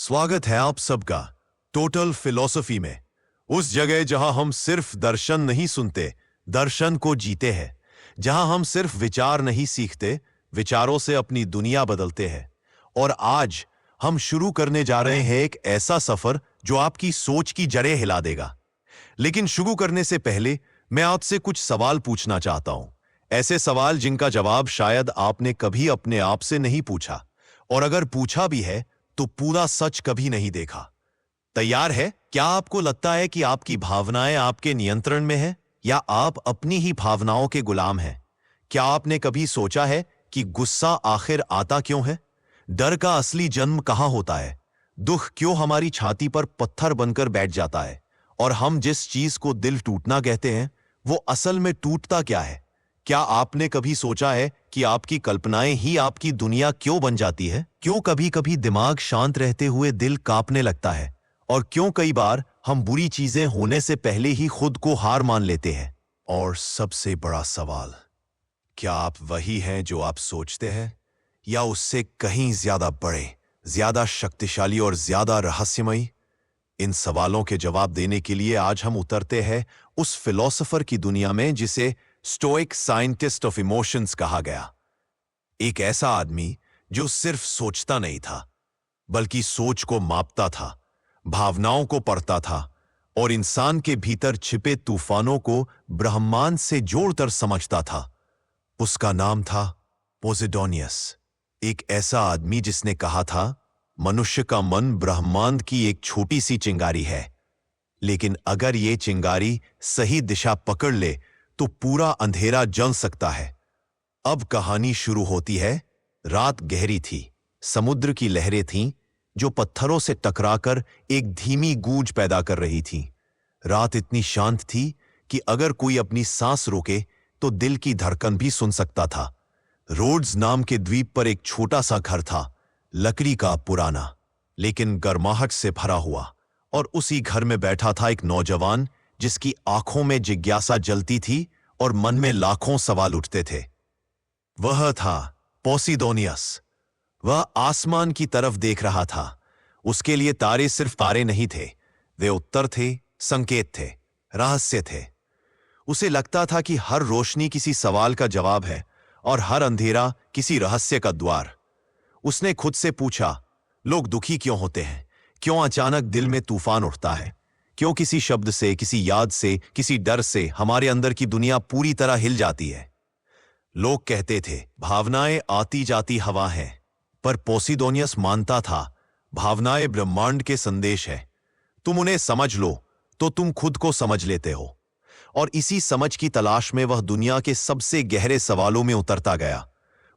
स्वागत है आप सबका टोटल फिलॉसफी में, उस जगह जहां हम सिर्फ दर्शन नहीं सुनते, दर्शन को जीते हैं। जहां हम सिर्फ विचार नहीं सीखते, विचारों से अपनी दुनिया बदलते हैं। और आज हम शुरू करने जा रहे हैं एक ऐसा सफर जो आपकी सोच की जड़ें हिला देगा। लेकिन शुरू करने से पहले मैं आपसे कुछ सवाल पूछना चाहता हूं। ऐसे सवाल जिनका जवाब शायद आपने कभी अपने आप से नहीं पूछा, और अगर पूछा भी है तो पूरा सच कभी नहीं देखा। तैयार है? क्या आपको लगता है कि आपकी भावनाएं आपके नियंत्रण में है, या आप अपनी ही भावनाओं के गुलाम हैं? क्या आपने कभी सोचा है कि गुस्सा आखिर आता क्यों है? डर का असली जन्म कहां होता है? दुख क्यों हमारी छाती पर पत्थर बनकर बैठ जाता है? और हम जिस चीज को दिल टूटना कहते हैं, वो असल में टूटता क्या है? क्या आपने कभी सोचा है कि आपकी कल्पनाएं ही आपकी दुनिया क्यों बन जाती है? क्यों कभी कभी दिमाग शांत रहते हुए दिल कांपने लगता है? और क्यों कई बार हम बुरी चीजें होने से पहले ही खुद को हार मान लेते हैं? और सबसे बड़ा सवाल, क्या आप वही हैं जो आप सोचते हैं, या उससे कहीं ज्यादा बड़े, ज्यादा शक्तिशाली और ज्यादा रहस्यमयी? इन सवालों के जवाब देने के लिए आज हम उतरते हैं उस फिलोसोफर की दुनिया में जिसे स्टोइक साइंटिस्ट ऑफ इमोशंस कहा गया। एक ऐसा आदमी जो सिर्फ सोचता नहीं था, बल्कि सोच को मापता था, भावनाओं को पढ़ता था, और इंसान के भीतर छिपे तूफानों को ब्रह्मांड से जोड़कर समझता था। उसका नाम था पोसिडोनियस। एक ऐसा आदमी जिसने कहा था, मनुष्य का मन ब्रह्मांड की एक छोटी सी चिंगारी है, लेकिन अगर ये चिंगारी सही दिशा पकड़ ले तो पूरा अंधेरा जल सकता है। अब कहानी शुरू होती है। रात गहरी थी, समुद्र की लहरें थीं जो पत्थरों से टकराकर एक धीमी गूंज पैदा कर रही थीं। रात इतनी शांत थी कि अगर कोई अपनी सांस रोके तो दिल की धड़कन भी सुन सकता था। रोड्स नाम के द्वीप पर एक छोटा सा घर था, लकड़ी का, पुराना, लेकिन गर्माहट से भरा हुआ। और उसी घर में बैठा था एक नौजवान जिसकी आंखों में जिज्ञासा जलती थी और मन में लाखों सवाल उठते थे। वह था पोसिडोनियस। वह आसमान की तरफ देख रहा था। उसके लिए तारे सिर्फ तारे नहीं थे, वे उत्तर थे, संकेत थे, रहस्य थे। उसे लगता था कि हर रोशनी किसी सवाल का जवाब है और हर अंधेरा किसी रहस्य का द्वार। उसने खुद से पूछा, लोग दुखी क्यों होते हैं? क्यों अचानक दिल में तूफान उठता है? क्यों किसी शब्द से, किसी याद से, किसी डर से हमारे अंदर की दुनिया पूरी तरह हिल जाती है? लोग कहते थे, भावनाएं आती जाती हवा हैं, पर पोसिडोनियस मानता था, भावनाएं ब्रह्मांड के संदेश है। तुम उन्हें समझ लो तो तुम खुद को समझ लेते हो। और इसी समझ की तलाश में वह दुनिया के सबसे गहरे सवालों में उतरता गया।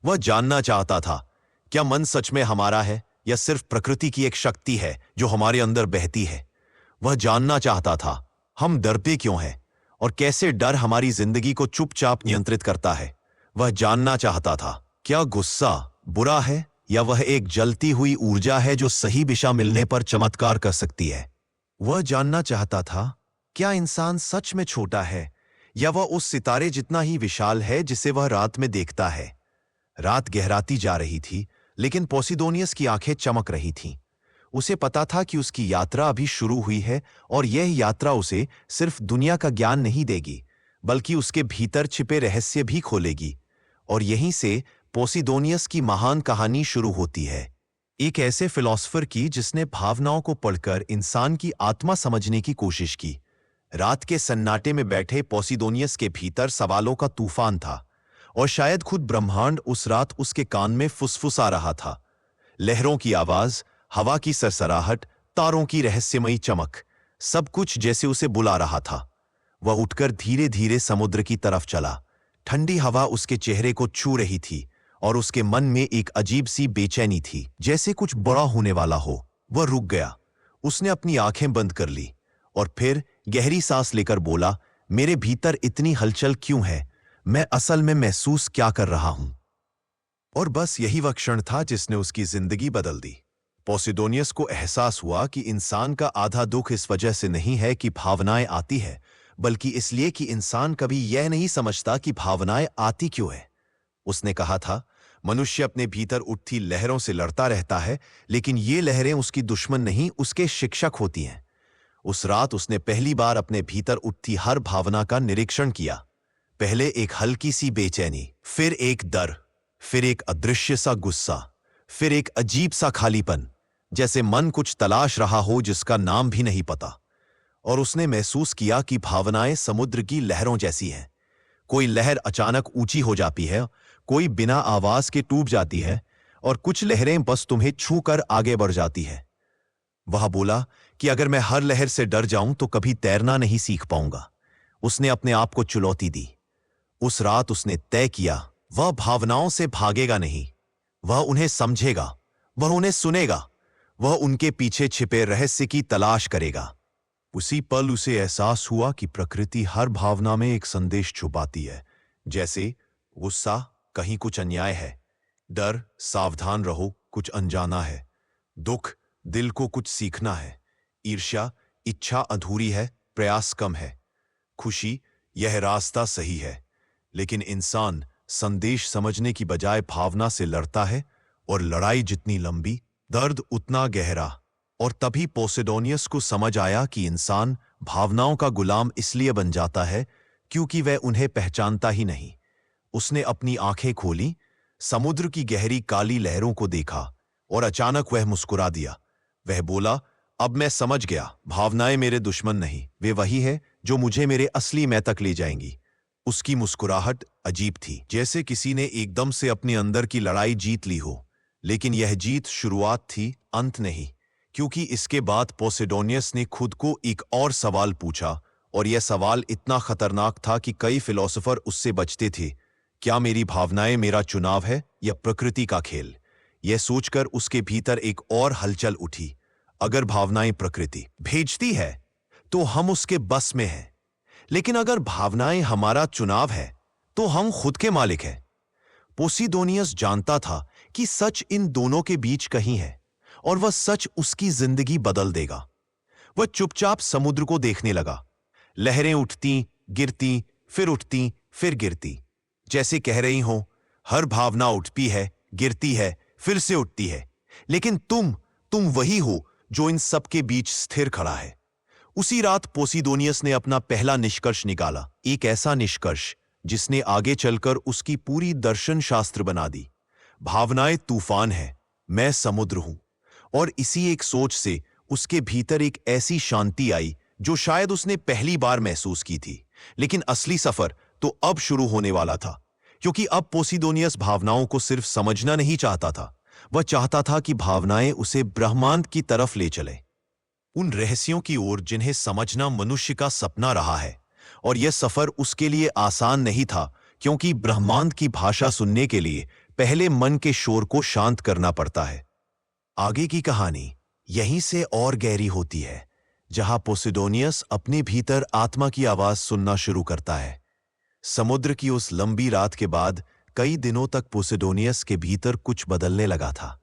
वह जानना चाहता था, क्या मन सच में हमारा है, या सिर्फ प्रकृति की एक शक्ति है जो हमारे अंदर बहती है? वह जानना चाहता था, हम डरते क्यों हैं, और कैसे डर हमारी जिंदगी को चुपचाप नियंत्रित करता है। वह जानना चाहता था, क्या गुस्सा बुरा है, या वह एक जलती हुई ऊर्जा है जो सही दिशा मिलने पर चमत्कार कर सकती है। वह जानना चाहता था, क्या इंसान सच में छोटा है, या वह उस सितारे जितना ही विशाल है जिसे वह रात में देखता है। रात गहराती जा रही थी, लेकिन पोसिडोनियस की आंखें चमक रही थीं। उसे पता था कि उसकी यात्रा अभी शुरू हुई है, और यह यात्रा उसे सिर्फ दुनिया का ज्ञान नहीं देगी, बल्कि उसके भीतर छिपे रहस्य भी खोलेगी। और यहीं से पोसिडोनियस की महान कहानी शुरू होती है, एक ऐसे फिलॉसफर की जिसने भावनाओं को पढ़कर इंसान की आत्मा समझने की कोशिश की। रात के सन्नाटे में बैठे पोसिडोनियस के भीतर सवालों का तूफान था, और शायद खुद ब्रह्मांड उस रात उसके कान में फुसफुसा रहा था। लहरों की आवाज, हवा की सरसराहट, तारों की रहस्यमयी चमक, सब कुछ जैसे उसे बुला रहा था। वह उठकर धीरे धीरे समुद्र की तरफ चला। ठंडी हवा उसके चेहरे को छू रही थी, और उसके मन में एक अजीब सी बेचैनी थी, जैसे कुछ बड़ा होने वाला हो। वह रुक गया। उसने अपनी आंखें बंद कर ली, और फिर गहरी सांस लेकर बोला, मेरे भीतर इतनी हलचल क्यों है? मैं असल में महसूस क्या कर रहा हूं? और बस यही वह क्षण था जिसने उसकी जिंदगी बदल दी। पोसिडोनियस को एहसास हुआ कि इंसान का आधा दुख इस वजह से नहीं है कि भावनाएं आती है, बल्कि इसलिए कि इंसान कभी यह नहीं समझता कि भावनाएं आती क्यों है। उसने कहा था, मनुष्य अपने भीतर उठती लहरों से लड़ता रहता है, लेकिन ये लहरें उसकी दुश्मन नहीं, उसके शिक्षक होती हैं। उस रात उसने पहली बार अपने भीतर उठती हर भावना का निरीक्षण किया। पहले एक हल्की सी बेचैनी, फिर एक डर, फिर एक अदृश्य सा गुस्सा, फिर एक अजीब सा खालीपन, जैसे मन कुछ तलाश रहा हो जिसका नाम भी नहीं पता। और उसने महसूस किया कि भावनाएं समुद्र की लहरों जैसी हैं। कोई लहर अचानक ऊंची हो जाती है, कोई बिना आवाज के टूट जाती है, और कुछ लहरें बस तुम्हें छूकर आगे बढ़ जाती है। वह बोला कि अगर मैं हर लहर से डर जाऊं तो कभी तैरना नहीं सीख पाऊंगा। उसने अपने आप को चुनौती दी। उस रात उसने तय किया, वह भावनाओं से भागेगा नहीं, वह उन्हें समझेगा, वह उन्हें सुनेगा, वह उनके पीछे छिपे रहस्य की तलाश करेगा। उसी पल उसे एहसास हुआ कि प्रकृति हर भावना में एक संदेश छुपाती है, जैसे गुस्सा, कहीं कुछ अन्याय है; डर, सावधान रहो, कुछ अनजाना है; दुख, दिल को कुछ सीखना है; ईर्ष्या, इच्छा अधूरी है, प्रयास कम है; खुशी, यह रास्ता सही है। लेकिन इंसान संदेश समझने की बजाय भावना से लड़ता है, और लड़ाई जितनी लंबी, दर्द उतना गहरा। और तभी पोसेडोनियस को समझ आया कि इंसान भावनाओं का गुलाम इसलिए बन जाता है क्योंकि वह उन्हें पहचानता ही नहीं। उसने अपनी आंखें खोली, समुद्र की गहरी काली लहरों को देखा, और अचानक वह मुस्कुरा दिया। वह बोला, अब मैं समझ गया, भावनाएं मेरे दुश्मन नहीं, वे वही है जो मुझे मेरे असली मैं तक ले जाएंगी। उसकी मुस्कुराहट अजीब थी, जैसे किसी ने एकदम से अपने अंदर की लड़ाई जीत ली हो। लेकिन यह जीत शुरुआत थी, अंत नहीं। क्योंकि इसके बाद पोसेडोनियस ने खुद को एक और सवाल पूछा, और यह सवाल इतना खतरनाक था कि कई फिलोसोफर उससे बचते थे। क्या मेरी भावनाएं मेरा चुनाव है या प्रकृति का खेल? यह सोचकर उसके भीतर एक और हलचल उठी। अगर भावनाएं प्रकृति भेजती है तो हम उसके बस में हैं, लेकिन अगर भावनाएं हमारा चुनाव है तो हम खुद के मालिक हैं। पोसिडोनियस जानता था कि सच इन दोनों के बीच कहीं है, और वह सच उसकी जिंदगी बदल देगा। वह चुपचाप समुद्र को देखने लगा। लहरें उठती, गिरती, फिर उठती, फिर गिरती, जैसे कह रही हों, हर भावना उठती है, गिरती है, फिर से उठती है, लेकिन तुम वही हो जो इन सब के बीच स्थिर खड़ा है। उसी रात पोसिडोनियस ने अपना पहला निष्कर्ष निकाला, एक ऐसा निष्कर्ष जिसने आगे चलकर उसकी पूरी दर्शन शास्त्र बना दी। भावनाएं तूफान है, मैं समुद्र हूं। और इसी एक सोच से उसके भीतर एक ऐसी शांति आई जो शायद उसने पहली बार महसूस की थी। लेकिन असली सफर तो अब शुरू होने वाला था, क्योंकि अब पोसिडोनियस भावनाओं को सिर्फ समझना नहीं चाहता था, वह चाहता था कि भावनाएं उसे ब्रह्मांड की तरफ ले चले, उन रहस्यों की ओर जिन्हें समझना मनुष्य का सपना रहा है। और यह सफर उसके लिए आसान नहीं था, क्योंकि ब्रह्मांड की भाषा सुनने के लिए पहले मन के शोर को शांत करना पड़ता है। आगे की कहानी यहीं से और गहरी होती है, जहां पोसिडोनियस अपने भीतर आत्मा की आवाज सुनना शुरू करता है। समुद्र की उस लंबी रात के बाद कई दिनों तक पोसिडोनियस के भीतर कुछ बदलने लगा था।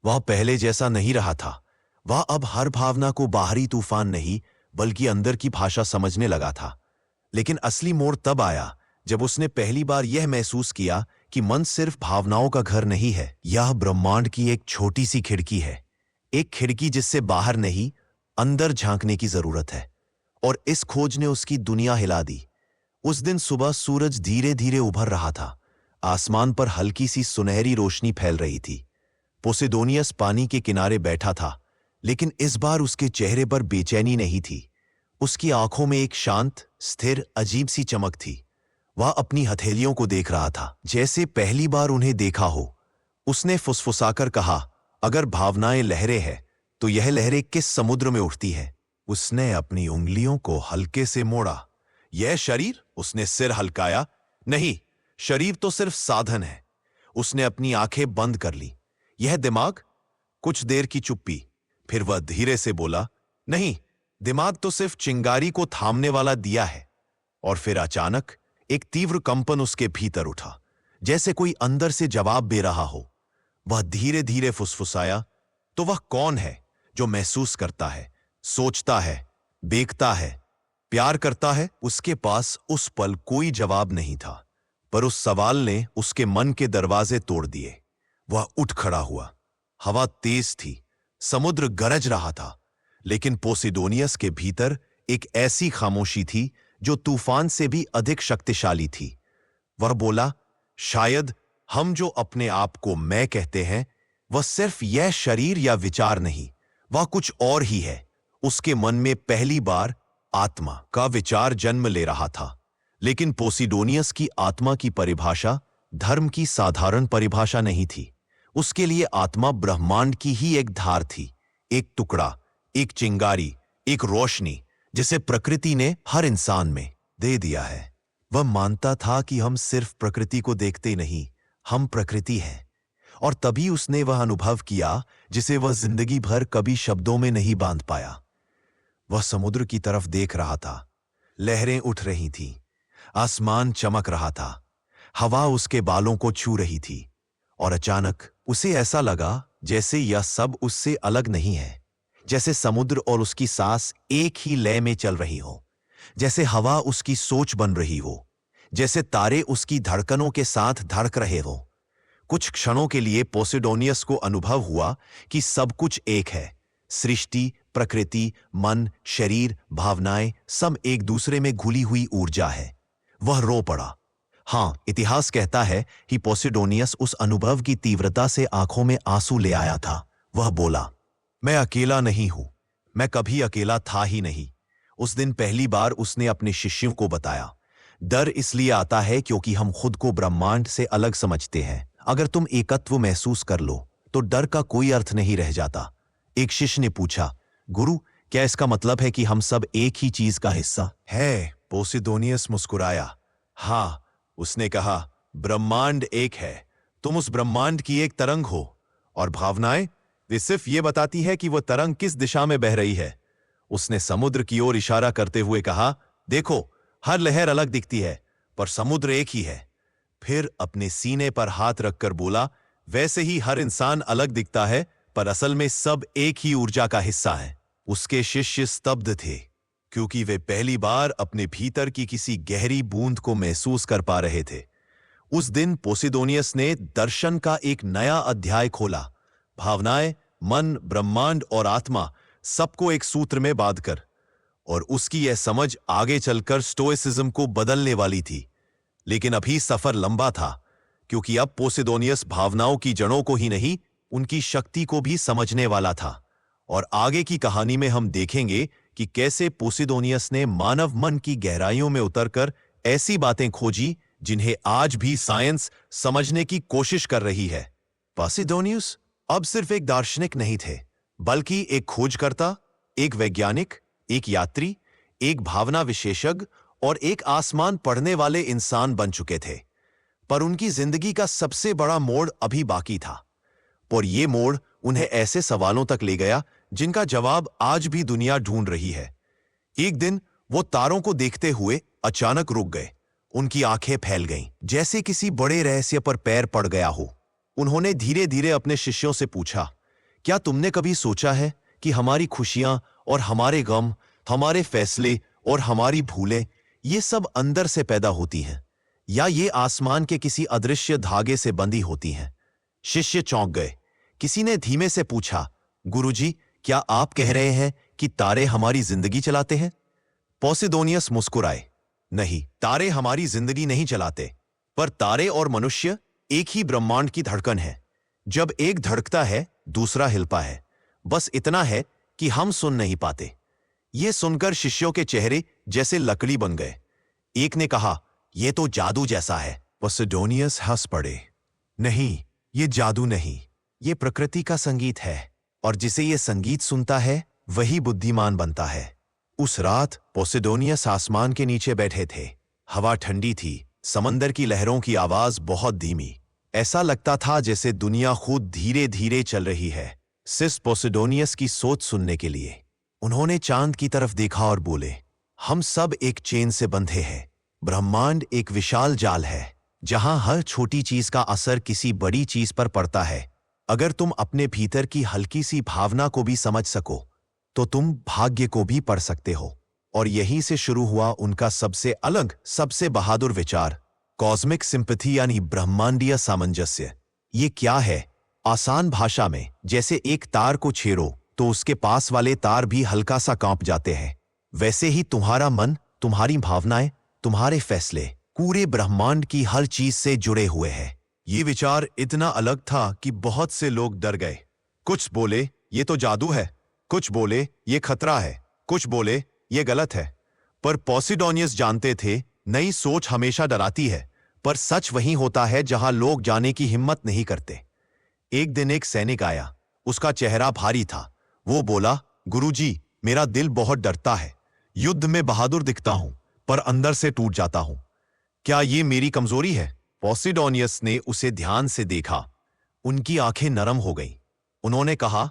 वह पहले जैसा नहीं रहा था। वह अब हर भावना को बाहरी तूफान नहीं, बल्कि अंदर की भाषा समझने लगा था। लेकिन असली मोड़ तब आया जब उसने पहली बार यह महसूस किया कि मन सिर्फ भावनाओं का घर नहीं है, यह ब्रह्मांड की एक छोटी सी खिड़की है, एक खिड़की जिससे बाहर नहीं, अंदर झांकने की जरूरत है। और इस खोज ने उसकी दुनिया हिला दी। उस दिन सुबह सूरज धीरे धीरे उभर रहा था। आसमान पर हल्की सी सुनहरी रोशनी फैल रही थी। पोसिडोनियस पानी के किनारे बैठा था, लेकिन इस बार उसके चेहरे पर बेचैनी नहीं थी। उसकी आंखों में एक शांत, स्थिर, अजीब सी चमक थी। वह अपनी हथेलियों को देख रहा था, जैसे पहली बार उन्हें देखा हो। उसने फुसफुसाकर कहा, अगर भावनाएं लहरें हैं, तो यह लहरें किस समुद्र में उठती हैं? उसने अपनी उंगलियों को हल्के से मोड़ा। यह शरीर? उसने सिर हल्काया। नहीं, शरीर तो सिर्फ साधन है। उसने अपनी आंखें बंद कर ली। यह दिमाग? कुछ देर की चुप्पी। फिर वह धीरे से बोला, नहीं, दिमाग तो सिर्फ चिंगारी को थामने वाला दिया है। और फिर अचानक एक तीव्र कंपन उसके भीतर उठा, जैसे कोई अंदर से जवाब दे रहा हो। वह धीरे धीरे फुसफुसाया, तो वह कौन है जो महसूस करता है, सोचता है, देखता है, प्यार करता है? उसके पास उस पल कोई जवाब नहीं था। पर उस सवाल ने उसके मन के दरवाजे तोड़ दिए। वह उठ खड़ा हुआ। हवा तेज थी, समुद्र गरज रहा था, लेकिन पोसिडोनियस के भीतर एक ऐसी खामोशी थी जो तूफान से भी अधिक शक्तिशाली थी। वह बोला, शायद हम जो अपने आप को मैं कहते हैं, वह सिर्फ यह शरीर या विचार नहीं, वह कुछ और ही है। उसके मन में पहली बार आत्मा का विचार जन्म ले रहा था। लेकिन पोसिडोनियस की आत्मा की परिभाषा धर्म की साधारण परिभाषा नहीं थी। उसके लिए आत्मा ब्रह्मांड की ही एक धार थी, एक टुकड़ा, एक चिंगारी, एक रोशनी जिसे प्रकृति ने हर इंसान में दे दिया है। वह मानता था कि हम सिर्फ प्रकृति को देखते नहीं, हम प्रकृति हैं। और तभी उसने वह अनुभव किया जिसे वह जिंदगी भर कभी शब्दों में नहीं बांध पाया। वह समुद्र की तरफ देख रहा था। लहरें उठ रही थीं, आसमान चमक रहा था, हवा उसके बालों को छू रही थी, और अचानक उसे ऐसा लगा जैसे यह सब उससे अलग नहीं है, जैसे समुद्र और उसकी सांस एक ही लय में चल रही हो, जैसे हवा उसकी सोच बन रही हो, जैसे तारे उसकी धड़कनों के साथ धड़क रहे हो। कुछ क्षणों के लिए पोसिडोनियस को अनुभव हुआ कि सब कुछ एक है। सृष्टि, प्रकृति, मन, शरीर, भावनाएं सब एक दूसरे में घुली हुई ऊर्जा है। वह रो पड़ा। हाँ, इतिहास कहता है कि पोसिडोनियस उस अनुभव की तीव्रता से आंखों में आंसू ले आया था। वह बोला, मैं अकेला नहीं हूं, मैं कभी अकेला था ही नहीं। उस दिन पहली बार उसने अपने शिष्यों को बताया, डर इसलिए आता है क्योंकि हम खुद को ब्रह्मांड से अलग समझते हैं। अगर तुम एकत्व महसूस कर लो तो डर का कोई अर्थ नहीं रह जाता। एक शिष्य ने पूछा, गुरु, क्या इसका मतलब है कि हम सब एक ही चीज का हिस्सा है? पोसिडोनियस मुस्कुराया। हाँ, उसने कहा, ब्रह्मांड एक है, तुम उस ब्रह्मांड की एक तरंग हो, और भावनाएं वे सिर्फ ये बताती है कि वह तरंग किस दिशा में बह रही है। उसने समुद्र की ओर इशारा करते हुए कहा, देखो, हर लहर अलग दिखती है, पर समुद्र एक ही है। फिर अपने सीने पर हाथ रखकर बोला, वैसे ही हर इंसान अलग दिखता है, पर असल में सब एक ही ऊर्जा का हिस्सा है। उसके शिष्य स्तब्ध थे, क्योंकि वे पहली बार अपने भीतर की किसी गहरी बूंद को महसूस कर पा रहे थे। उस दिन पोसिडोनियस ने दर्शन का एक नया अध्याय खोला। भावनाएं, मन, ब्रह्मांड और आत्मा सबको एक सूत्र में बांधकर। और उसकी यह समझ आगे चलकर स्टोइसिज्म को बदलने वाली थी। लेकिन अभी सफर लंबा था, क्योंकि अब पोसिडोनियस भावनाओं की जड़ों को ही नहीं, उनकी शक्ति को भी समझने वाला था। और आगे की कहानी में हम देखेंगे कि कैसे पोसिडोनियस ने मानव मन की गहराइयों में उतरकर ऐसी बातें खोजी जिन्हें आज भी साइंस समझने की कोशिश कर रही है। पोसिडोनियस अब सिर्फ एक दार्शनिक नहीं थे, बल्कि एक खोजकर्ता, एक वैज्ञानिक, एक यात्री, एक भावना विशेषज्ञ और एक आसमान पढ़ने वाले इंसान बन चुके थे। पर उनकी जिंदगी का सबसे बड़ा मोड़ अभी बाकी था, और ये मोड़ उन्हें ऐसे सवालों तक ले गया जिनका जवाब आज भी दुनिया ढूंढ रही है। एक दिन वो तारों को देखते हुए अचानक रुक गए। उनकी आंखें फैल गईं, जैसे किसी बड़े रहस्य पर पैर पड़ गया हो। उन्होंने धीरे धीरे अपने शिष्यों से पूछा, क्या तुमने कभी सोचा है कि हमारी खुशियां और हमारे गम, हमारे फैसले और हमारी भूलें, ये सब अंदर से पैदा होती हैं, या ये आसमान के किसी अदृश्य धागे से बंधी होती हैं? शिष्य चौंक गए। किसी ने धीमे से पूछा, गुरुजी, क्या आप कह रहे हैं कि तारे हमारी जिंदगी चलाते हैं? पोसिडोनियस मुस्कुराए, नहीं, तारे हमारी जिंदगी नहीं चलाते, पर तारे और मनुष्य एक ही ब्रह्मांड की धड़कन है। जब एक धड़कता है, दूसरा हिलता है। बस इतना है कि हम सुन नहीं पाते। यह सुनकर शिष्यों के चेहरे जैसे लकड़ी बन गए। एक ने कहा, यह तो जादू जैसा है। पोसिडोनियस हंस पड़े। नहीं, यह जादू नहीं, यह प्रकृति का संगीत है, और जिसे यह संगीत सुनता है वही बुद्धिमान बनता है। उस रात पोसिडोनियस आसमान के नीचे बैठे थे। हवा ठंडी थी, समंदर की लहरों की आवाज बहुत धीमी। ऐसा लगता था जैसे दुनिया खुद धीरे धीरे चल रही है, सिर्फ पोसिडोनियस की सोच सुनने के लिए। उन्होंने चांद की तरफ देखा और बोले, हम सब एक चेन से बंधे हैं। ब्रह्मांड एक विशाल जाल है, जहां हर छोटी चीज का असर किसी बड़ी चीज पर पड़ता है। अगर तुम अपने भीतर की हल्की सी भावना को भी समझ सको, तो तुम भाग्य को भी पढ़ सकते हो। और यहीं से शुरू हुआ उनका सबसे अलग, सबसे बहादुर विचार, कॉस्मिक सिंपैथी यानी ब्रह्मांडीय सामंजस्य। ये क्या है? आसान भाषा में, जैसे एक तार को छेड़ो तो उसके पास वाले तार भी हल्का सा कांप जाते हैं, वैसे ही तुम्हारा मन, तुम्हारी भावनाएं, तुम्हारे फैसले पूरे ब्रह्मांड की हर चीज से जुड़े हुए हैं। ये विचार इतना अलग था कि बहुत से लोग डर गए। कुछ बोले ये तो जादू है, कुछ बोले ये खतरा है, कुछ बोले ये गलत है। पर पोसिडोनियस जानते थे नई सोच हमेशा डराती है, पर सच वही होता है जहां लोग जाने की हिम्मत नहीं करते। एक दिन एक सैनिक आया, उसका चेहरा भारी था। वो बोला, गुरुजी, मेरा दिल बहुत डरता है। युद्ध में बहादुर दिखता हूं, पर अंदर से टूट जाता हूं। क्या ये मेरी कमजोरी है? पोसिडोनियस ने उसे ध्यान से देखा। उनकी आंखें नरम हो गईं। उन्होंने कहा,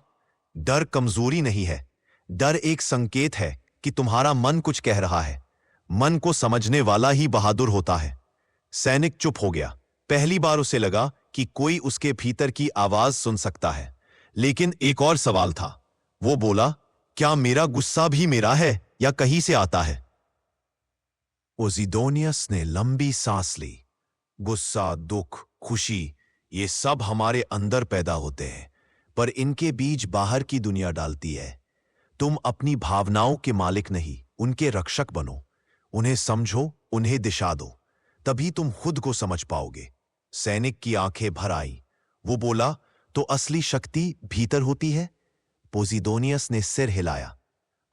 डर कमजोरी नहीं है, डर एक संकेत है कि तुम्हारा मन कुछ कह रहा है। मन को समझने वाला ही बहादुर होता है। सैनिक चुप हो गया। पहली बार उसे लगा कि कोई उसके भीतर की आवाज सुन सकता है। लेकिन एक और सवाल था। वो बोला, क्या मेरा गुस्सा भी मेरा है या कहीं से आता है? पोसिडोनियस ने लंबी सांस ली। गुस्सा, दुख, खुशी, ये सब हमारे अंदर पैदा होते हैं, पर इनके बीज बाहर की दुनिया डालती है। तुम अपनी भावनाओं के मालिक नहीं, उनके रक्षक बनो। उन्हें समझो, उन्हें दिशा दो, तभी तुम खुद को समझ पाओगे। सैनिक की आंखें भर आई। वो बोला, तो असली शक्ति भीतर होती है? पोसिडोनियस ने सिर हिलाया।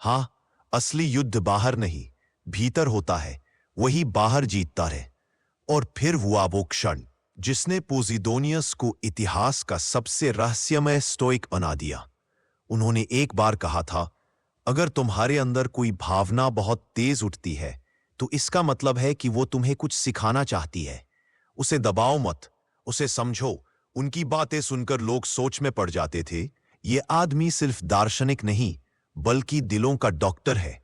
हां, असली युद्ध बाहर नहीं, भीतर होता है। वही बाहर जीतता है। और फिर हुआ वो क्षण जिसने पोसिडोनियस को इतिहास का सबसे रहस्यमय स्टोइक बना दिया। उन्होंने एक बार कहा था, अगर तुम्हारे अंदर कोई भावना बहुत तेज उठती है तो इसका मतलब है कि वो तुम्हें कुछ सिखाना चाहती है। उसे दबाओ मत, उसे समझो। उनकी बातें सुनकर लोग सोच में पड़ जाते थे, ये आदमी सिर्फ दार्शनिक नहीं बल्कि दिलों का डॉक्टर है।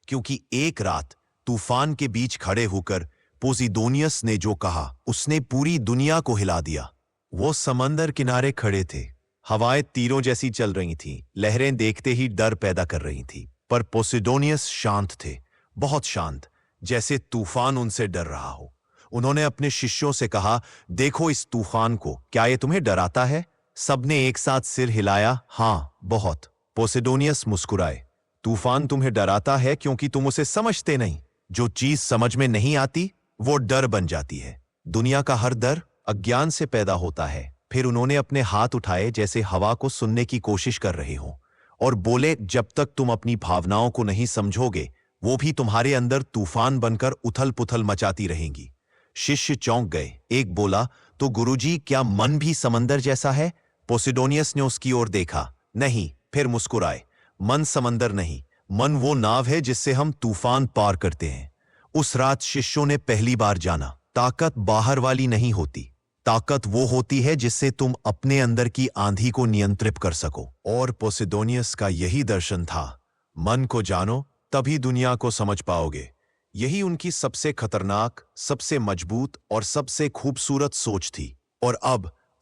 क्योंकि एक रात तूफान के बीच खड़े होकर पोसिडोनियस ने जो कहा, उसने पूरी दुनिया को हिला दिया। वो समंदर किनारे खड़े थे। हवाएं तीरों जैसी चल रही थीं, लहरें देखते ही डर पैदा कर रही थीं। पर पोसिडोनियस शांत थे, बहुत शांत, जैसे तूफान उनसे डर रहा हो। उन्होंने अपने शिष्यों से कहा, देखो इस तूफान को, क्या ये तुम्हें डराता है? सबने एक साथ सिर हिलाया, हां, बहुत। पोसिडोनियस मुस्कुराए, तूफान तुम्हें डराता है क्योंकि तुम उसे समझते नहीं। जो चीज समझ में नहीं आती वो डर बन जाती है। दुनिया का हर डर अज्ञान से पैदा होता है। फिर उन्होंने अपने हाथ उठाए जैसे हवा को सुनने की कोशिश कर रहे हो, और बोले, जब तक तुम अपनी भावनाओं को नहीं समझोगे वो भी तुम्हारे अंदर तूफान बनकर उथल पुथल मचाती रहेंगी। शिष्य चौंक गए। एक बोला, तो गुरुजी, क्या मन भी समंदर जैसा है? पोसिडोनियस ने उसकी ओर देखा। नहीं। फिर मुस्कुराए, मन समंदर नहीं, मन वो नाव है जिससे हम तूफान पार करते हैं। उस रात शिष्यों ने पहली बार जाना, ताकत बाहर वाली नहीं होती, ताकत वो होती है जिससे तुम अपने अंदर की आंधी को नियंत्रित कर सको। और पोसिडोनियस का यही दर्शन था, मन को जानो तभी दुनिया को समझ पाओगे। यही उनकी सबसे खतरनाक, सबसे मजबूत और सबसे खूबसूरत सोच थी। और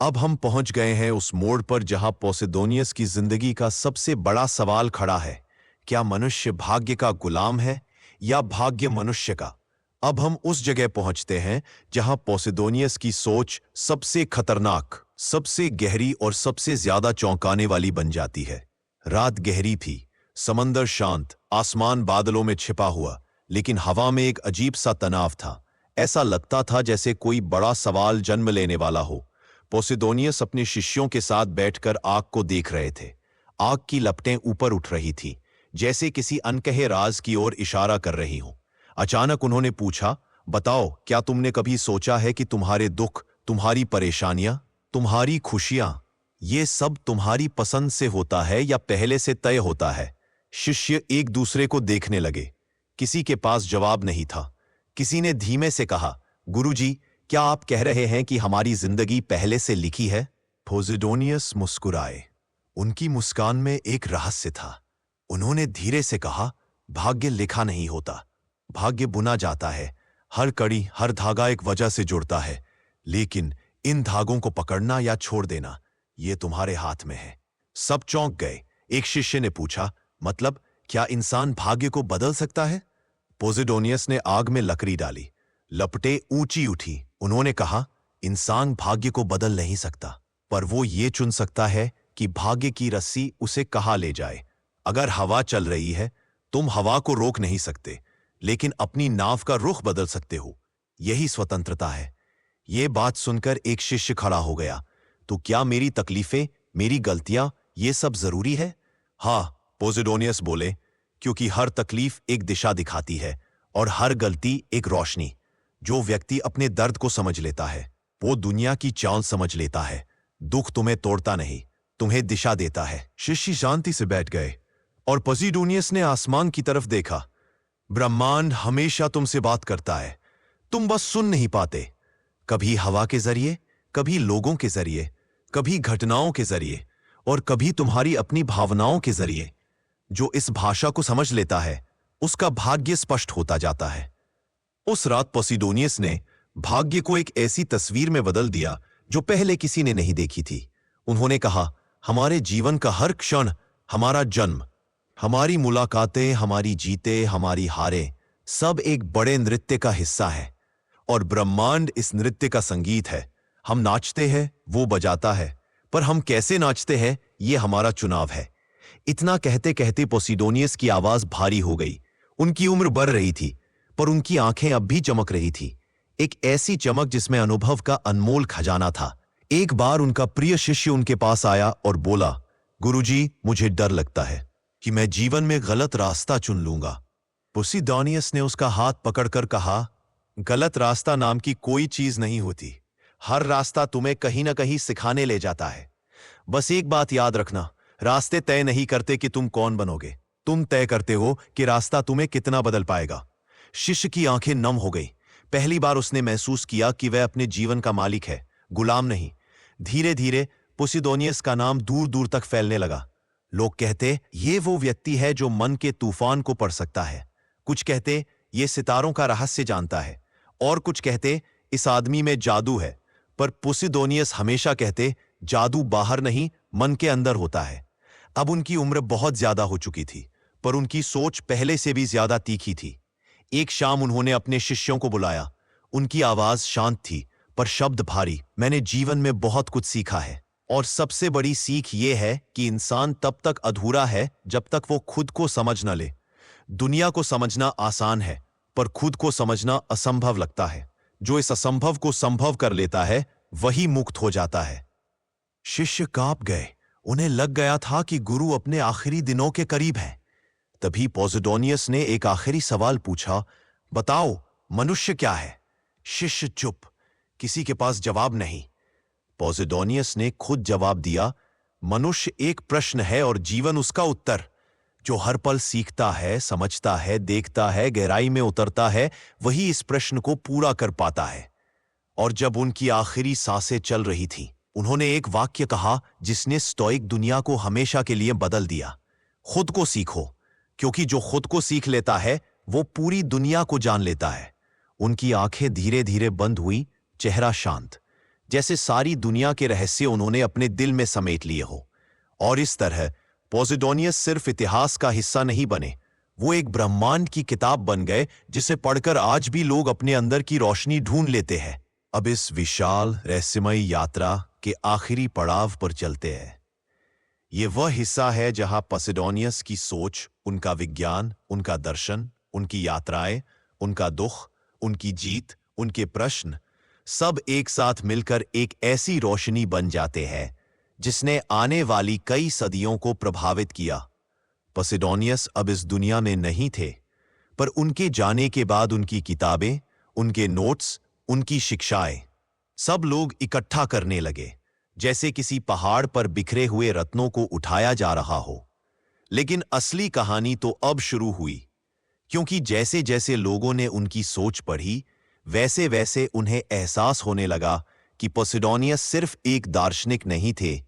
अब हम पहुंच गए हैं उस मोड़ पर जहां पोसिडोनियस की जिंदगी का सबसे बड़ा सवाल खड़ा है। क्या मनुष्य भाग्य का गुलाम है या भाग्य मनुष्य का? अब हम उस जगह पहुंचते हैं जहां पोसिडोनियस की सोच सबसे खतरनाक, सबसे गहरी और सबसे ज्यादा चौंकाने वाली बन जाती है। रात गहरी थी, समंदर शांत, आसमान बादलों में छिपा हुआ, लेकिन हवा में एक अजीब सा तनाव था। ऐसा लगता था जैसे कोई बड़ा सवाल जन्म लेने वाला हो। पोसिडोनियस अपने शिष्यों के साथ बैठकर आग को देख रहे थे। आग की लपटें ऊपर उठ रही थी, जैसे किसी अनकहे राज की ओर इशारा कर रही हो। अचानक उन्होंने पूछा, बताओ, क्या तुमने कभी सोचा है कि तुम्हारे दुख, तुम्हारी परेशानियां, तुम्हारी खुशियां, ये सब तुम्हारी पसंद से होता है या पहले से तय होता है? शिष्य एक दूसरे को देखने लगे। किसी के पास जवाब नहीं था। किसी ने धीमे से कहा, गुरुजी, क्या आप कह रहे हैं कि हमारी जिंदगी पहले से लिखी है? पोसिडोनियस मुस्कुराए। उनकी मुस्कान में एक रहस्य था। उन्होंने धीरे से कहा, भाग्य लिखा नहीं होता, भाग्य बुना जाता है। हर कड़ी, हर धागा एक वजह से जुड़ता है, लेकिन इन धागों को पकड़ना या छोड़ देना, ये तुम्हारे हाथ में है। सब चौंक गए। एक शिष्य ने पूछा, मतलब क्या इंसान भाग्य को बदल सकता है? पोसिडोनियस ने आग में लकड़ी डाली। लपटें ऊंची उठी, उन्होंने कहा, इंसान भाग्य को बदल नहीं सकता, पर वो ये चुन सकता है कि भाग्य की रस्सी उसे कहाँ ले जाए। अगर हवा चल रही है, तुम हवा को रोक नहीं सकते, लेकिन अपनी नाव का रुख बदल सकते हो। यही स्वतंत्रता है। ये बात सुनकर एक शिष्य खड़ा हो गया। तो क्या मेरी तकलीफें, मेरी गलतियां, ये सब जरूरी है? हाँ, पोसिडोनियस बोले, क्योंकि हर तकलीफ एक दिशा दिखाती है और हर गलती एक रोशनी। जो व्यक्ति अपने दर्द को समझ लेता है, वो दुनिया की चाल समझ लेता है। दुख तुम्हें तोड़ता नहीं, तुम्हें दिशा देता है। शिष्य शांति से बैठ गए और पोसिडोनियस ने आसमान की तरफ देखा। ब्रह्मांड हमेशा तुमसे बात करता है, तुम बस सुन नहीं पाते। कभी हवा के जरिए, कभी लोगों के जरिए, कभी घटनाओं के जरिए और कभी तुम्हारी अपनी भावनाओं के जरिए। जो इस भाषा को समझ लेता है, उसका भाग्य स्पष्ट होता जाता है। उस रात पोसिडोनियस ने भाग्य को एक ऐसी तस्वीर में बदल दिया जो पहले किसी ने नहीं देखी थी। उन्होंने कहा, हमारे जीवन का हर क्षण हमारा जन्म, हमारी मुलाकातें, हमारी जीते, हमारी हारें, सब एक बड़े नृत्य का हिस्सा है और ब्रह्मांड इस नृत्य का संगीत है। हम नाचते हैं, वो बजाता है, पर हम कैसे नाचते हैं, ये हमारा चुनाव है। इतना कहते कहते पोसिडोनियस की आवाज भारी हो गई। उनकी उम्र बढ़ रही थी, पर उनकी आंखें अब भी चमक रही थी, एक ऐसी चमक जिसमें अनुभव का अनमोल खजाना था। एक बार उनका प्रिय शिष्य उनके पास आया और बोला, गुरुजी, मुझे डर लगता है कि मैं जीवन में गलत रास्ता चुन लूंगा। पोसिडोनियस ने उसका हाथ पकड़कर कहा, गलत रास्ता नाम की कोई चीज नहीं होती। हर रास्ता तुम्हें कहीं ना कहीं सिखाने ले जाता है। बस एक बात याद रखना, रास्ते तय नहीं करते कि तुम कौन बनोगे, तुम तय करते हो कि रास्ता तुम्हें कितना बदल पाएगा। शिष्य की आंखें नम हो गई। पहली बार उसने महसूस किया कि वह अपने जीवन का मालिक है, गुलाम नहीं। धीरे धीरे पोसिडोनियस का नाम दूर दूर तक फैलने लगा। लोग कहते, ये वो व्यक्ति है जो मन के तूफान को पढ़ सकता है। कुछ कहते, ये सितारों का रहस्य जानता है, और कुछ कहते, इस आदमी में जादू है। पर पोसिडोनियस हमेशा कहते, जादू बाहर नहीं, मन के अंदर होता है। अब उनकी उम्र बहुत ज्यादा हो चुकी थी, पर उनकी सोच पहले से भी ज्यादा तीखी थी। एक शाम उन्होंने अपने शिष्यों को बुलाया। उनकी आवाज शांत थी, पर शब्द भारी। मैंने जीवन में बहुत कुछ सीखा है, और सबसे बड़ी सीख ये है कि इंसान तब तक अधूरा है जब तक वो खुद को समझ न ले। दुनिया को समझना आसान है, पर खुद को समझना असंभव लगता है। जो इस असंभव को संभव कर लेता है, वही मुक्त हो जाता है। शिष्य कांप गए। उन्हें लग गया था कि गुरु अपने आखिरी दिनों के करीब है। तभी पोसिडोनियस ने एक आखिरी सवाल पूछा, बताओ, मनुष्य क्या है? शिष्य चुप, किसी के पास जवाब नहीं। पोसिडोनियस ने खुद जवाब दिया, मनुष्य एक प्रश्न है और जीवन उसका उत्तर। जो हर पल सीखता है, समझता है, देखता है, गहराई में उतरता है, वही इस प्रश्न को पूरा कर पाता है। और जब उनकी आखिरी सांसें चल रही थीं, उन्होंने एक वाक्य कहा जिसने स्टोइक दुनिया को हमेशा के लिए बदल दिया, खुद को सीखो, क्योंकि जो खुद को सीख लेता है, वो पूरी दुनिया को जान लेता है। उनकी आंखें धीरे धीरे बंद हुई, चेहरा शांत, जैसे सारी दुनिया के रहस्य उन्होंने अपने दिल में समेट लिए हो। और इस तरह पोसिडोनियस सिर्फ इतिहास का हिस्सा नहीं बने, वो एक ब्रह्मांड की किताब बन गए जिसे पढ़कर आज भी लोग अपने अंदर की रोशनी ढूंढ लेते हैं। अब इस विशाल रहस्यमयी यात्रा के आखिरी पड़ाव पर चलते हैं। ये वह हिस्सा है जहां पोसिडोनियस की सोच, उनका विज्ञान, उनका दर्शन, उनकी यात्राएं, उनका दुख, उनकी जीत, उनके प्रश्न, सब एक साथ मिलकर एक ऐसी रोशनी बन जाते हैं जिसने आने वाली कई सदियों को प्रभावित किया। पोसिडोनियस अब इस दुनिया में नहीं थे, पर उनके जाने के बाद उनकी किताबें, उनके नोट्स, उनकी शिक्षाएं, सब लोग इकट्ठा करने लगे, जैसे किसी पहाड़ पर बिखरे हुए रत्नों को उठाया जा रहा हो। लेकिन असली कहानी तो अब शुरू हुई, क्योंकि जैसे जैसे लोगों ने उनकी सोच पढ़ी, वैसे वैसे उन्हें एहसास होने लगा कि पोसिडोनियस सिर्फ एक दार्शनिक नहीं थे,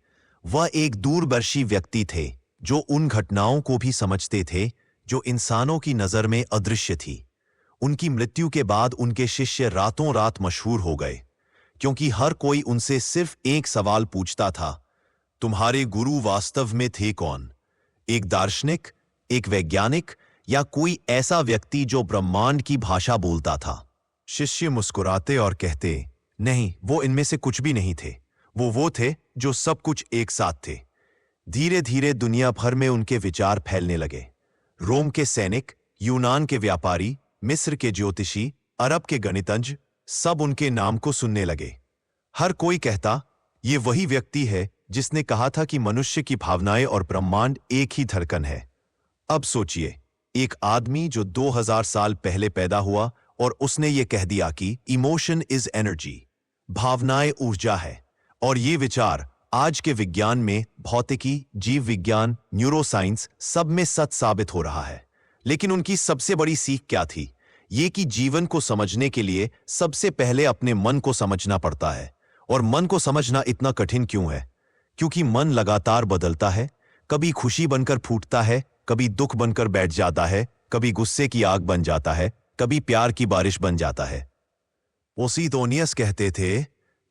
वह एक दूरदर्शी व्यक्ति थे जो उन घटनाओं को भी समझते थे जो इंसानों की नजर में अदृश्य थी। उनकी मृत्यु के बाद उनके शिष्य रातों रात मशहूर हो गए, क्योंकि हर कोई उनसे सिर्फ एक सवाल पूछता था, तुम्हारे गुरु वास्तव में थे कौन? एक दार्शनिक, एक वैज्ञानिक, या कोई ऐसा व्यक्ति जो ब्रह्मांड की भाषा बोलता था? शिष्य मुस्कुराते और कहते, नहीं, वो इनमें से कुछ भी नहीं थे। वो थे जो सब कुछ एक साथ थे। धीरे धीरे दुनिया भर में उनके विचार फैलने लगे। रोम के सैनिक, यूनान के व्यापारी, मिस्र के ज्योतिषी, अरब के गणितज्ञ, सब उनके नाम को सुनने लगे। हर कोई कहता, ये वही व्यक्ति है जिसने कहा था कि मनुष्य की भावनाएं और ब्रह्मांड एक ही धड़कन है। अब सोचिए, एक आदमी जो 2000 साल पहले पैदा हुआ और उसने ये कह दिया कि इमोशन इज एनर्जी, भावनाएं ऊर्जा है। और ये विचार आज के विज्ञान में, भौतिकी, जीव विज्ञान, न्यूरोसाइंस, सब में सच साबित हो रहा है। लेकिन उनकी सबसे बड़ी सीख क्या थी? ये कि जीवन को समझने के लिए सबसे पहले अपने मन को समझना पड़ता है। और मन को समझना इतना कठिन क्यों है? क्योंकि मन लगातार बदलता है। कभी खुशी बनकर फूटता है, कभी दुख बनकर बैठ जाता है, कभी गुस्से की आग बन जाता है, कभी प्यार की बारिश बन जाता है। पोसीदोनियस कहते थे,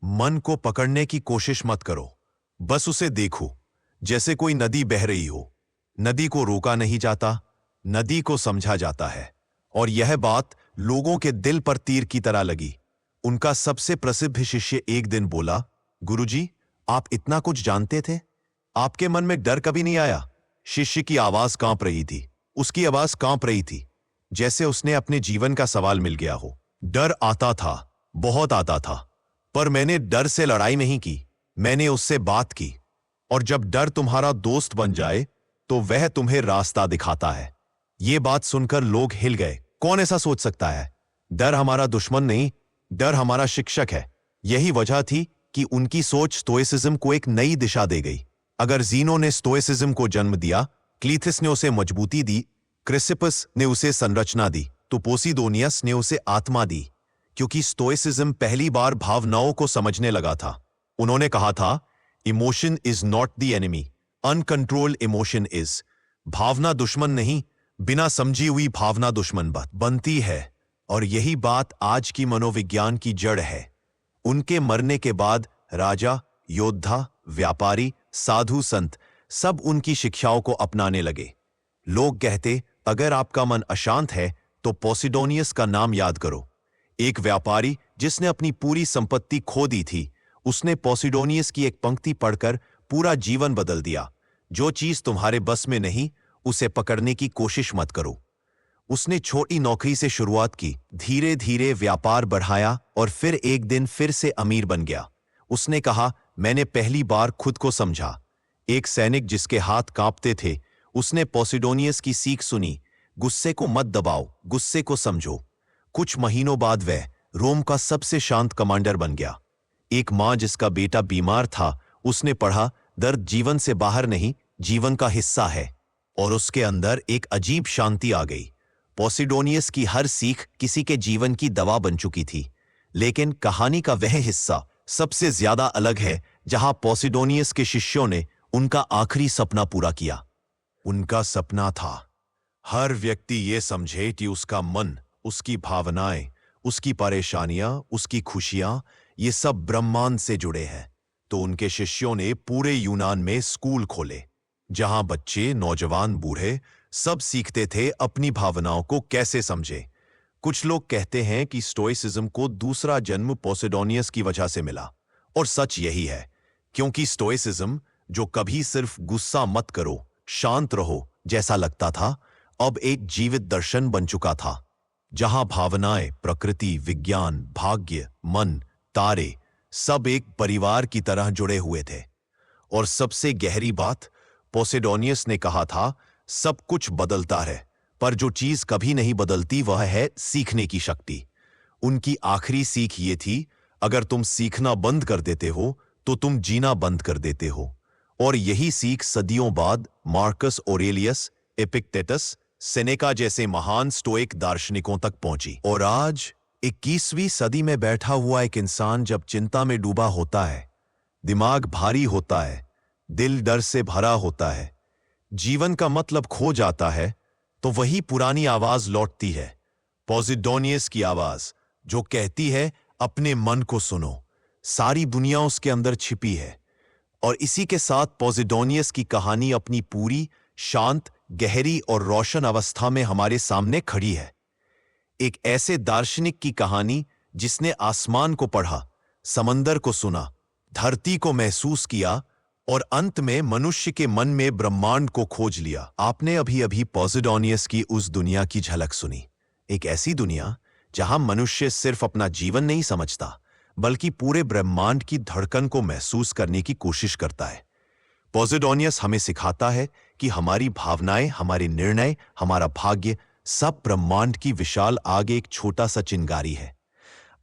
मन को पकड़ने की कोशिश मत करो, बस उसे देखो, जैसे कोई नदी बह रही हो। नदी को रोका नहीं जाता, नदी को समझा जाता है। और यह बात लोगों के दिल पर तीर की तरह लगी। उनका सबसे प्रसिद्ध शिष्य एक दिन बोला, गुरुजी, आप इतना कुछ जानते थे, आपके मन में डर कभी नहीं आया? शिष्य की आवाज कांप रही थी। उसकी आवाज कांप रही थी, जैसे उसने अपने जीवन का सवाल मिल गया हो। डर आता था, बहुत आता था, पर मैंने डर से लड़ाई नहीं की, मैंने उससे बात की। और जब डर तुम्हारा दोस्त बन जाए तो वह तुम्हें रास्ता दिखाता है। ये बात सुनकर लोग हिल गए। कौन ऐसा सोच सकता है? डर हमारा दुश्मन नहीं, डर हमारा शिक्षक है। यही वजह थी कि उनकी सोच स्टोइसिज्म को एक नई दिशा दे गई। अगर जीनो ने स्टोइसिज्म को जन्म दिया, क्लीथिस ने उसे मजबूती दी, क्रिसिपस ने उसे संरचना दी, तो पोसीदोनियस ने उसे आत्मा दी। क्योंकि स्टोइसिज्म पहली बार भावनाओं को समझने लगा था। उन्होंने कहा था, emotion is not the enemy, uncontrolled emotion is. भावना दुश्मन नहीं, बिना समझी हुई भावना दुश्मन बनती है। और यही बात आज की मनोविज्ञान की जड़ है। उनके मरने के बाद राजा, योद्धा, व्यापारी, साधु संत सब उनकी शिक्षाओं को अपनाने लगे। लोग कहते, अगर आपका मन अशांत है तो पोसीडोनियस का नाम याद करो। एक व्यापारी जिसने अपनी पूरी संपत्ति खो दी थी, उसने पोसीडोनियस की एक पंक्ति पढ़कर पूरा जीवन बदल दिया। जो चीज तुम्हारे बस में नहीं, उसे पकड़ने की कोशिश मत करो। उसने छोटी नौकरी से शुरुआत की, धीरे धीरे व्यापार बढ़ाया और फिर एक दिन फिर से अमीर बन गया। उसने कहा, मैंने पहली बार खुद को समझा। एक सैनिक जिसके हाथ कांपते थे, उसने पोसीडोनियस की सीख सुनी, गुस्से को मत दबाओ, गुस्से को समझो। कुछ महीनों बाद वह रोम का सबसे शांत कमांडर बन गया। एक मां जिसका बेटा बीमार था, उसने पढ़ा, दर्द जीवन से बाहर नहीं, जीवन का हिस्सा है। और उसके अंदर एक अजीब शांति आ गई। पोसीडोनियस की हर सीख किसी के जीवन की दवा बन चुकी थी। लेकिन कहानी का वह हिस्सा सबसे ज्यादा अलग है जहां पोसीडोनियस के शिष्यों ने उनका आखिरी सपना पूरा किया। उनका सपना था, हर व्यक्ति ये समझे कि उसका मन, उसकी भावनाएं, उसकी परेशानियां, उसकी खुशियां, ये सब ब्रह्मांड से जुड़े हैं। तो उनके शिष्यों ने पूरे यूनान में स्कूल खोले, जहां बच्चे, नौजवान, बूढ़े सब सीखते थे अपनी भावनाओं को कैसे समझे। कुछ लोग कहते हैं कि स्टोइसिज्म को दूसरा जन्म पोसीडोनियस की वजह से मिला। और सच यही है, क्योंकि स्टोइसिज्म, जो कभी सिर्फ गुस्सा मत करो, शांत रहो जैसा लगता था, अब एक जीवित दर्शन बन चुका था, जहां भावनाएं, प्रकृति, विज्ञान, भाग्य, मन, तारे सब एक परिवार की तरह जुड़े हुए थे। और सबसे गहरी बात, पोसीडोनियस ने कहा था, सब कुछ बदलता है, पर जो चीज कभी नहीं बदलती वह है सीखने की शक्ति। उनकी आखिरी सीख ये थी, अगर तुम सीखना बंद कर देते हो तो तुम जीना बंद कर देते हो। और यही सीख सदियों बाद मार्कस ऑरेलियस, एपिक्टेटस, सेनेका जैसे महान स्टोइक दार्शनिकों तक पहुंची। और आज 21वीं सदी में बैठा हुआ एक इंसान जब चिंता में डूबा होता है, दिमाग भारी होता है, दिल डर से भरा होता है, जीवन का मतलब खो जाता है, तो वही पुरानी आवाज लौटती है, पोसीडोनियस की आवाज, जो कहती है, अपने मन को सुनो, सारी दुनिया उसके अंदर छिपी है। और इसी के साथ पोसीडोनियस की कहानी अपनी पूरी, शांत, गहरी और रोशन अवस्था में हमारे सामने खड़ी है। एक ऐसे दार्शनिक की कहानी जिसने आसमान को पढ़ा, समंदर को सुना, धरती को महसूस किया और अंत में मनुष्य के मन में ब्रह्मांड को खोज लिया। आपने अभी अभी पॉसिडोनियस की उस दुनिया की झलक सुनी, एक ऐसी दुनिया जहां मनुष्य सिर्फ अपना जीवन नहीं समझता बल्कि पूरे ब्रह्मांड की धड़कन को महसूस करने की कोशिश करता है। पॉसिडोनियस हमें सिखाता है कि हमारी भावनाएं, हमारे निर्णय, हमारा भाग्य सब ब्रह्मांड की विशाल आग एक छोटा सा चिंगारी है।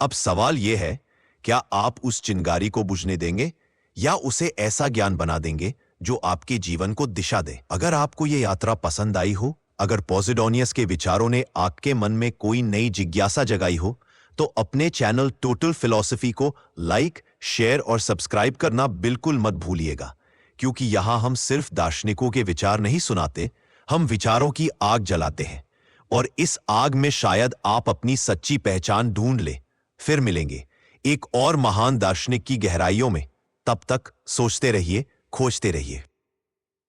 अब सवाल यह है, क्या आप उस चिंगारी को बुझने देंगे या उसे ऐसा ज्ञान बना देंगे जो आपके जीवन को दिशा दे? अगर आपको यह यात्रा पसंद आई हो, अगर पॉसिडोनियस के विचारों ने आपके मन में कोई नई जिज्ञासा जगाई हो, तो अपने चैनल टोटल फिलॉसफी को लाइक, शेयर और सब्सक्राइब करना बिल्कुल मत भूलिएगा, क्योंकि यहां हम सिर्फ दार्शनिकों के विचार नहीं सुनाते, हम विचारों की आग जलाते हैं और इस आग में शायद आप अपनी सच्ची पहचान ढूंढ ले। फिर मिलेंगे एक और महान दार्शनिक की गहराइयों में। तब तक सोचते रहिए, खोजते रहिए।